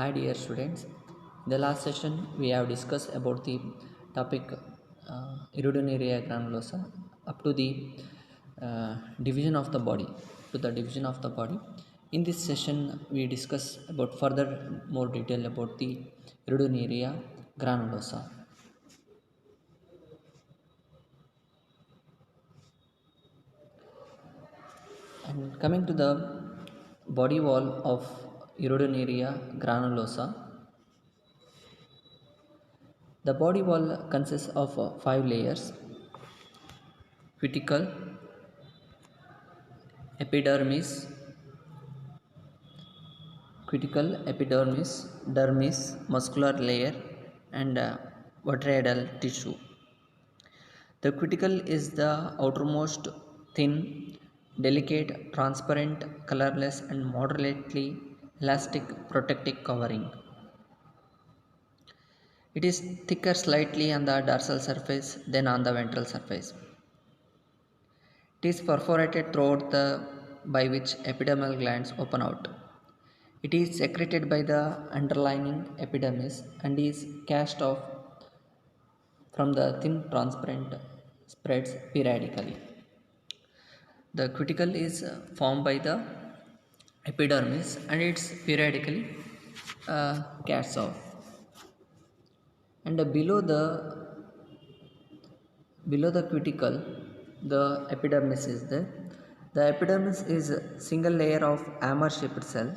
Hi dear students. In the last session we have discussed about the topic iridoneria granulosa up to the division of the body In this session we discuss about further more detail about the iridoneria granulosa. And coming to the body wall of iridoneria granulosa, the body wall consists of five layers: cuticle, epidermis, dermis, muscular layer, and vertebral tissue. The cuticle is the outermost thin, delicate, transparent, colorless, and moderately elastic protective covering. It is thicker slightly on the dorsal surface than on the ventral surface. It is perforated throughout by which epidermal glands open out. It is secreted by the underlying epidermis and is cast off from the thin transparent spreads periodically. The cuticle is formed by the epidermis and it's periodically casts off. And below the cuticle, the epidermis is there. The epidermis is a single layer of hammer-shaped cells.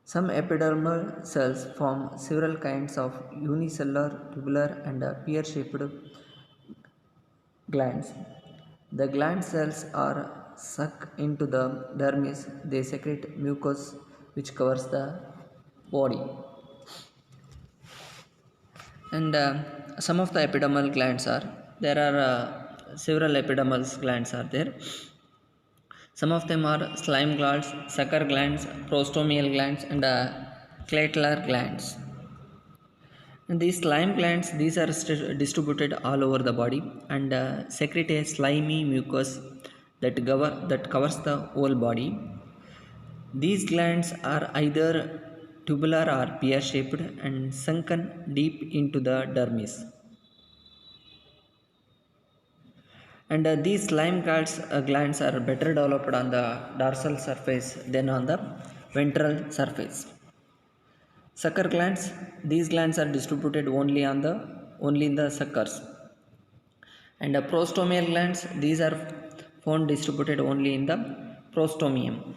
Some epidermal cells form several kinds of unicellular, tubular, and pear-shaped glands. The gland cells are sucked into the dermis. They secrete mucus which covers the body. And some of the epidermal glands are there are several epidermal glands are there. Some of them are slime glands, sucker glands, prostomial glands, and clatellar glands. And these slime glands, these are distributed all over the body and secrete a slimy mucus that covers the whole body. These glands are either tubular or pear-shaped and sunken deep into the dermis. And these slime glands are better developed on the dorsal surface than on the ventral surface. Sucker glands, these glands are distributed only in the suckers. And prostomial glands, these are found distributed only in the prostomium.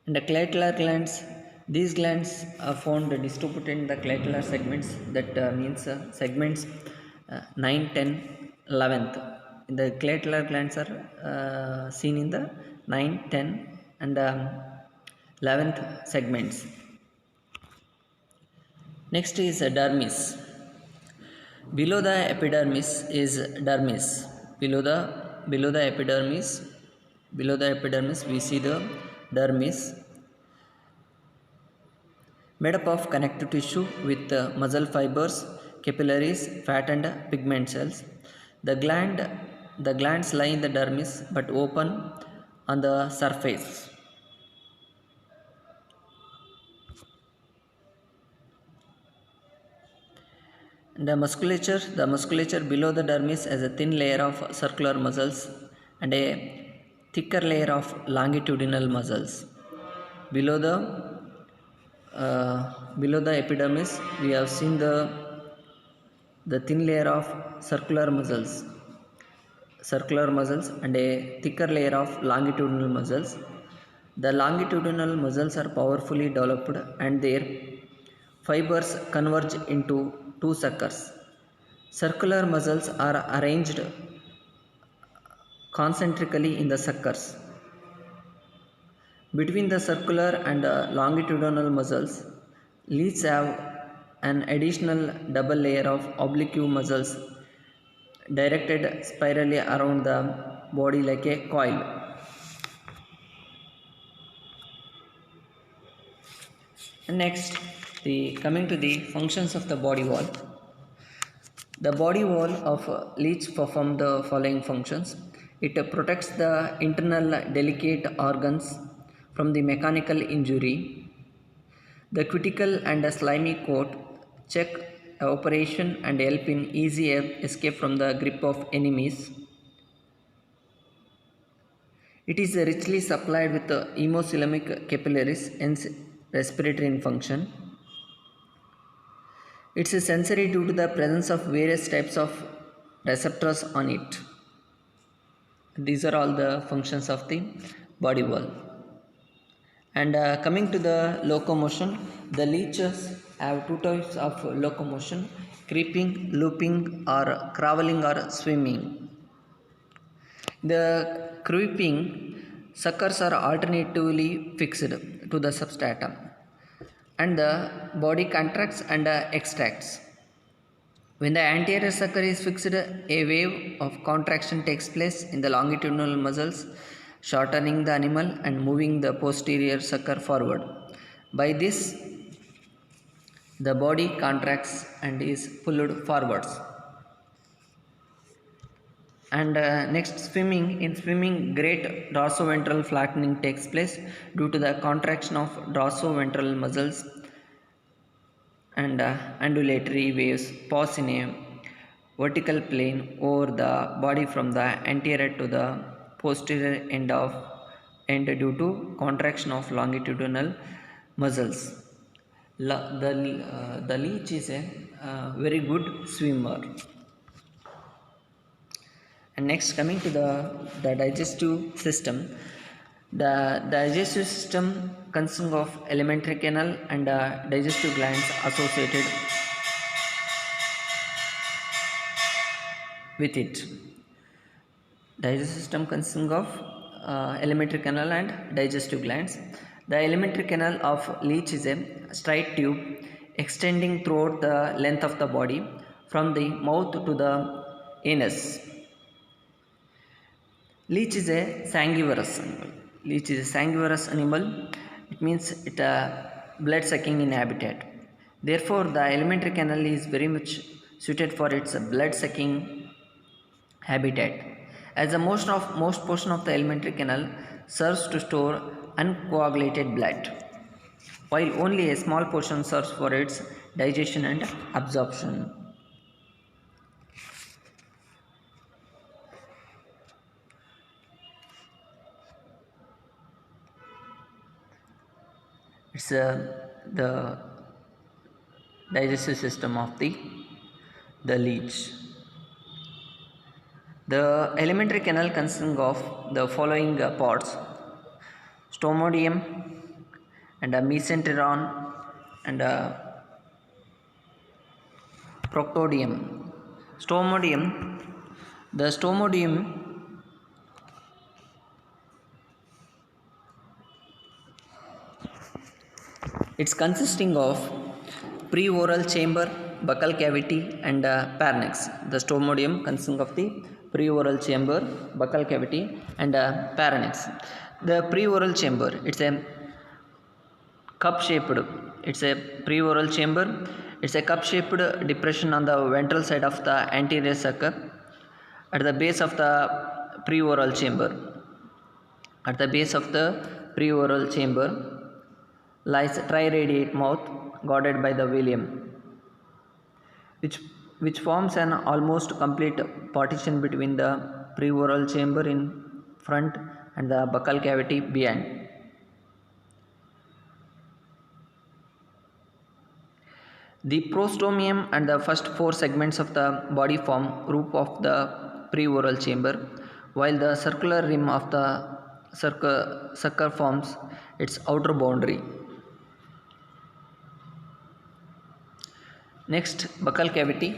And the clatellar glands, these glands are found distributed in the clatellar segments, that means segments 9, 10, 11th. The clatellar glands are seen in the 9, 10 and 11th segments. Next is dermis. Below the epidermis is dermis. Below the epidermis we see the dermis, made up of connective tissue with muscle fibers, capillaries, fat and pigment cells. The glands lie in the dermis but open on the surface. The musculature below the dermis has a thin layer of circular muscles and a thicker layer of longitudinal muscles. Below the epidermis, we have seen the thin layer of circular muscles and a thicker layer of longitudinal muscles. The longitudinal muscles are powerfully developed and their fibers converge into two suckers. Circular muscles are arranged concentrically in the suckers. Between the circular and longitudinal muscles, leads have an additional double layer of oblique muscles directed spirally around the body like a coil. And next, coming to the functions of the body wall. The body wall of leads perform the following functions. It protects the internal delicate organs from the mechanical injury. The cuticle and a slimy coat check evaporation and help in easy escape from the grip of enemies. It is richly supplied with hemocoelamic capillaries, hence respiratory in function. It's a sensory due to the presence of various types of receptors on it. These are all the functions of the body wall. And coming to the locomotion, the leeches have two types of locomotion: creeping, looping, or crawling or swimming. The creeping suckers are alternatively fixed to the substratum, and the body contracts and extracts. When the anterior sucker is fixed, a wave of contraction takes place in the longitudinal muscles, shortening the animal and moving the posterior sucker forward. By this, the body contracts and is pulled forwards. And next, swimming. In swimming, great dorsoventral flattening takes place due to the contraction of dorsoventral muscles, and undulatory waves pass in a vertical plane over the body from the anterior to the posterior end due to contraction of longitudinal muscles. The leech is a very good swimmer. And next, coming to the digestive system. The digestive system consists of alimentary canal and digestive glands associated with it. Digestive system consists of alimentary canal and digestive glands. The alimentary canal of leech is a straight tube extending throughout the length of the body from the mouth to the anus. Leech is a sanguivorous animal. Leech is a sanguivorous animal. It means it blood sucking in habitat. Therefore, the alimentary canal is very much suited for its blood sucking habitat, as the most portion of the alimentary canal serves to store uncoagulated blood, while only a small portion serves for its digestion and absorption. It's the digestive system of the leech. The alimentary canal consists of the following parts: stomodium and a mesenteron and a proctodium. Stomodium. The stomodium it's consisting of preoral chamber, buccal cavity, and pharynx. The stomodium consisting of the preoral chamber, buccal cavity, and pharynx. The preoral chamber, it's a cup-shaped. It's a preoral chamber. It's a cup-shaped depression on the ventral side of the anterior sucker, at the base of the preoral chamber. At the base of the preoral chamber lies triradiate mouth guarded by the velium, which forms an almost complete partition between the preoral chamber in front and the buccal cavity behind. The prostomium and the first four segments of the body form roof of the preoral chamber, while the circular rim of the sucker forms its outer boundary. Next, buccal cavity.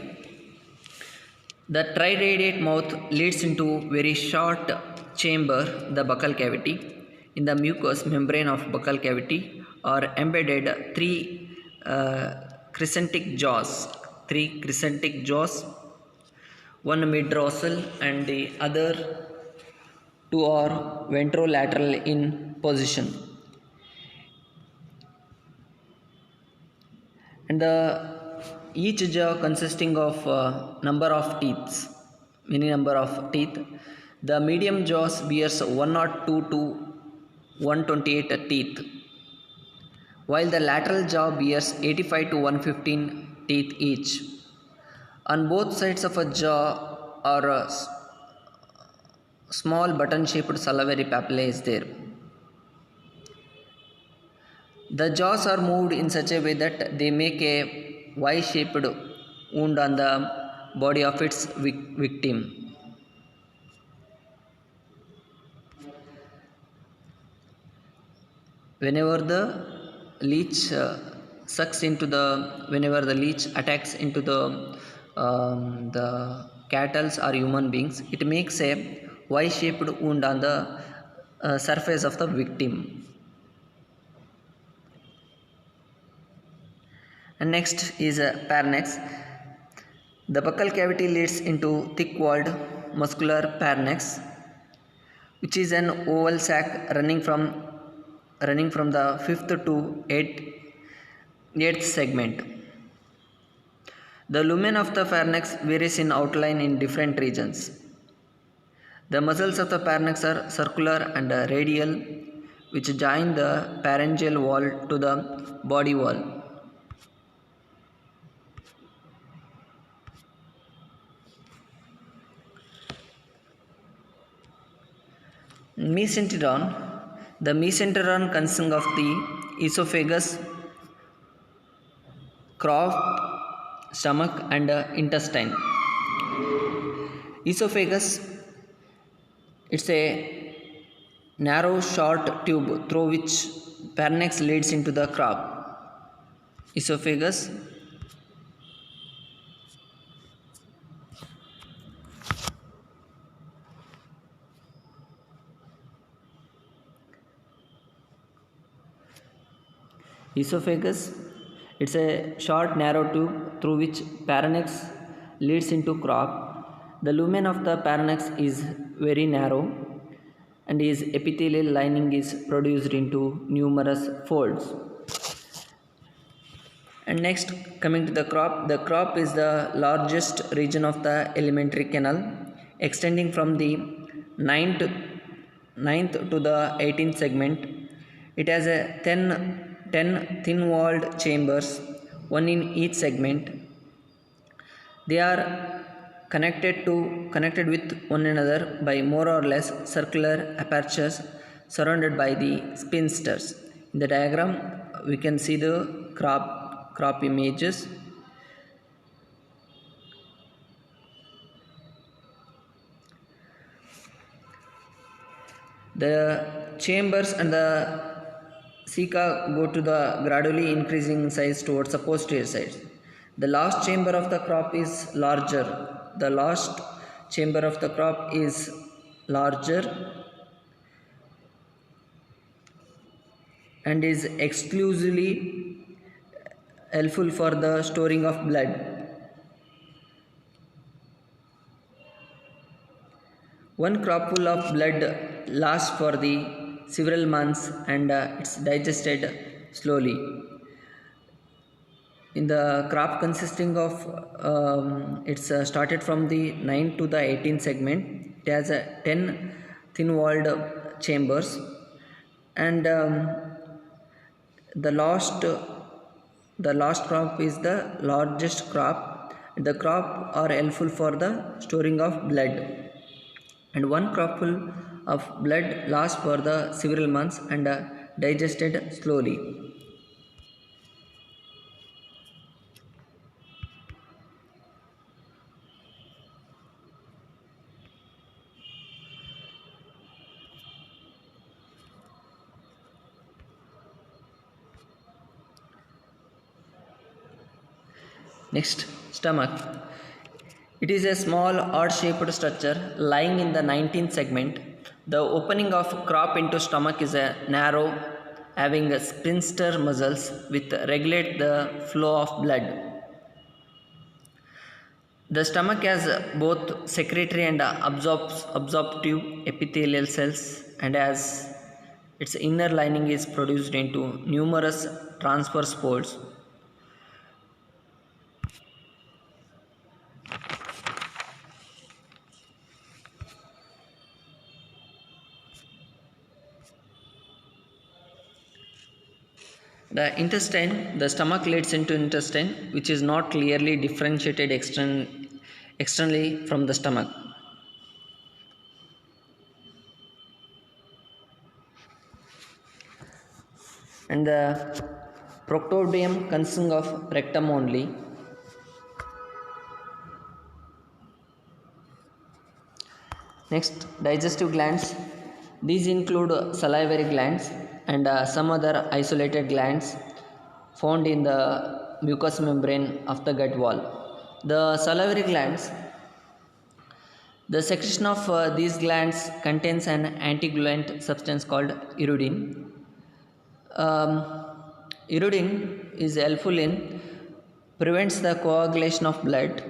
The triradiate mouth leads into very short chamber, the buccal cavity. In the mucous membrane of buccal cavity are embedded three crescentic jaws. One mid-dorsal and the other two are ventrolateral in position. And each jaw consisting of many number of teeth. The medium jaws bears 102 to 128 teeth, while the lateral jaw bears 85 to 115 teeth each. On both sides of a jaw are a small button-shaped salivary papillae is there. The jaws are moved in such a way that they make a Y-shaped wound on the body of its victim. Whenever the leech whenever the leech attacks into the cattle or human beings, it makes a Y-shaped wound on the surface of the victim. And next is pharynx. The buccal cavity leads into thick-walled muscular pharynx, which is an oval sac running from the fifth to eighth segment. The lumen of the pharynx varies in outline in different regions. The muscles of the pharynx are circular and radial, which join the pharyngeal wall to the body wall. Mesenteron. The mesenteron consists of the esophagus, crop, stomach, and intestine. Esophagus, it's a narrow, short tube through which pharynx leads into the crop. Esophagus. Esophagus, it's a short narrow tube through which pharynx leads into crop. The lumen of the pharynx is very narrow and its epithelial lining is produced into numerous folds. And next, coming to the crop is the largest region of the alimentary canal, extending from the ninth to the 18th segment. It has a 10 thin-walled chambers, one in each segment. They are connected with one another by more or less circular apertures surrounded by the sphincters. In the diagram, we can see the crop images. The chambers and the ceca go to the gradually increasing size towards the posterior side. The last chamber of the crop is larger. The last chamber of the crop is larger and is exclusively helpful for the storing of blood. One cropful of blood lasts for the several months and it's digested slowly. In the crop consisting of it's started from the 9th to the 18th segment. It has 10 thin-walled chambers and the last crop is the largest crop. The crop are helpful for the storing of blood. And one cropful of blood lasts for the several months and digested slowly. Next, stomach. It is a small odd-shaped structure lying in the 19th segment. The opening of crop into stomach is a narrow, having sphincter muscles which regulate the flow of blood. The stomach has both secretory and absorptive epithelial cells, and as its inner lining is produced into numerous transverse folds. The intestine, the stomach leads into intestine, which is not clearly differentiated externally from the stomach. And the proctobium consisting of rectum only. Next, digestive glands. These include salivary glands and some other isolated glands found in the mucous membrane of the gut wall. The salivary glands, the secretion of these glands contains an antigluent substance called iridine. Iridine is helpful in prevents the coagulation of blood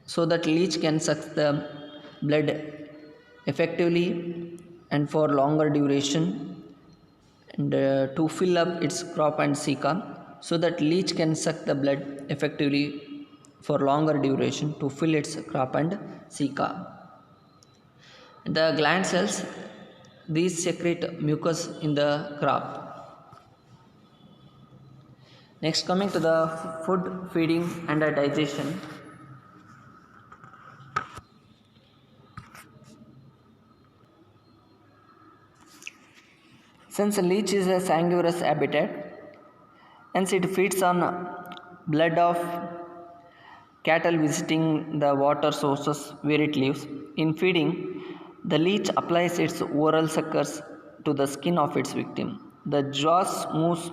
so that leech can suck the blood effectively and for longer duration, and to fill up its crop and ceca so that leech can suck the blood effectively for longer duration to fill its crop and ceca. The gland cells, these secrete mucus in the crop. Next, coming to the food feeding and digestion. Since a leech is a sanguivorous habitat, hence it feeds on blood of cattle visiting the water sources where it lives. In feeding, the leech applies its oral suckers to the skin of its victim. The jaws move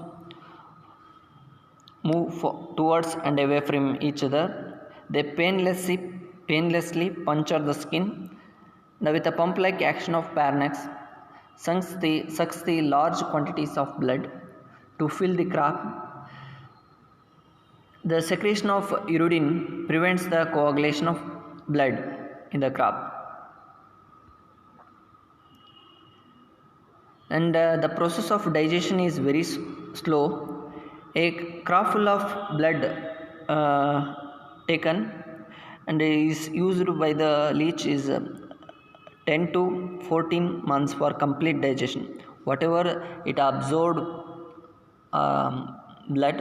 towards and away from each other. They painlessly puncture the skin. Now, with a pump-like action of Parnax, sucks the large quantities of blood to fill the crop. The secretion of iridine prevents the coagulation of blood in the crop. And the process of digestion is very slow. A crop full of blood taken and is used by the leech is 10 to 14 months for complete digestion. Whatever it absorbed blood,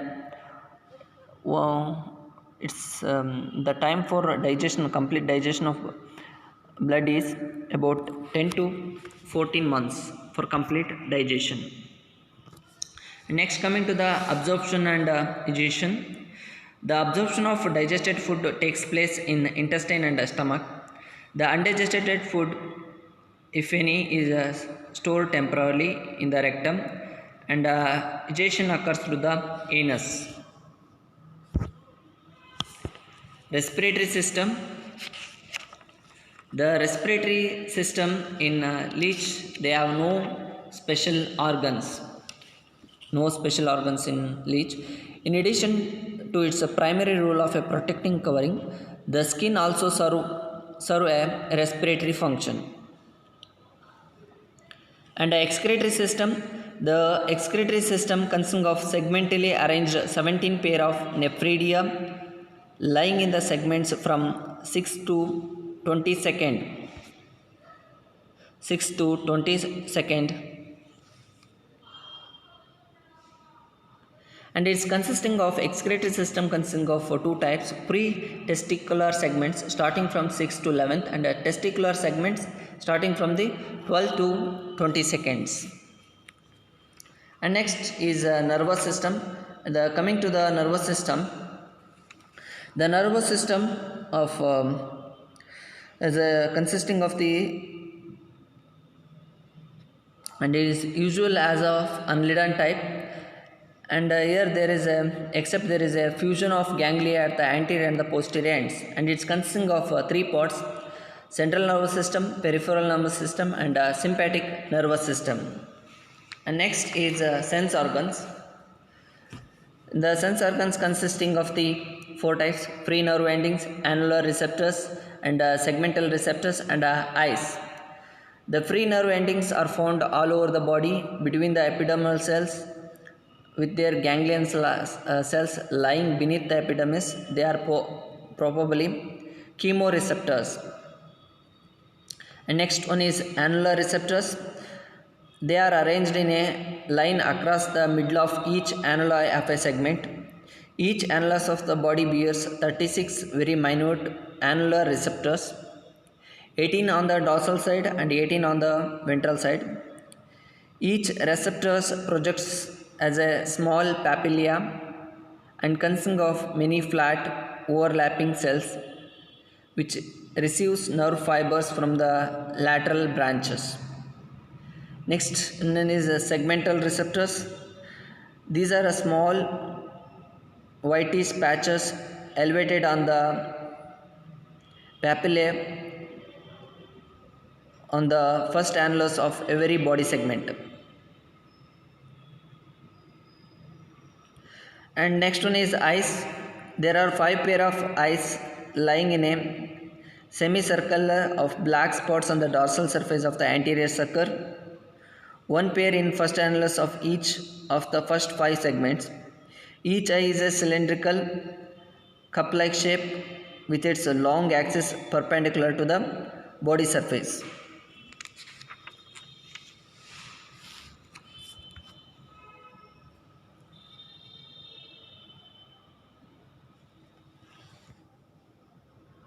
it's the time for digestion, complete digestion of blood is about 10 to 14 months for complete digestion. Next, coming to the absorption and digestion. The absorption of digested food takes place in intestine and stomach. The undigested food, if any, is stored temporarily in the rectum, and digestion occurs through the anus. Respiratory system. The respiratory system in leech, they have no special organs. No special organs in leech. In addition to its primary role of a protecting covering, the skin also serve a respiratory function. And the excretory system. The excretory system consisting of segmentally arranged 17 pair of nephridia lying in the segments from 6 to 20 second. And it's consisting of excretory system consisting of two types: pre-testicular segments starting from 6 to 11th and testicular segments starting from the 12 to 20 seconds. And next is nervous system. Coming to the nervous system, the nervous system of is consisting of the and it is usual as of unladen type. And here there is a fusion of ganglia at the anterior and the posterior ends, and it's consisting of three parts: central nervous system, peripheral nervous system, and sympathetic nervous system. And next is sense organs. The sense organs consisting of the four types: free nerve endings, annular receptors, and segmental receptors, and eyes. The free nerve endings are found all over the body between the epidermal cells, with their ganglion cells lying beneath the epidermis. They are probably chemoreceptors. And next one is annular receptors. They are arranged in a line across the middle of each annuli of a segment. Each annulus of the body bears 36 very minute annular receptors, 18 on the dorsal side and 18 on the ventral side. Each receptor projects as a small papilla and consisting of many flat overlapping cells which receives nerve fibers from the lateral branches. Next one is segmental receptors. These are a small whitish patches elevated on the papillae on the first annulus of every body segment. And next one is eyes. There are 5 pair of eyes lying in a semicircle of black spots on the dorsal surface of the anterior sucker. 1 pair in first annulus of each of the first 5 segments. Each eye is a cylindrical cup-like shape with its long axis perpendicular to the body surface.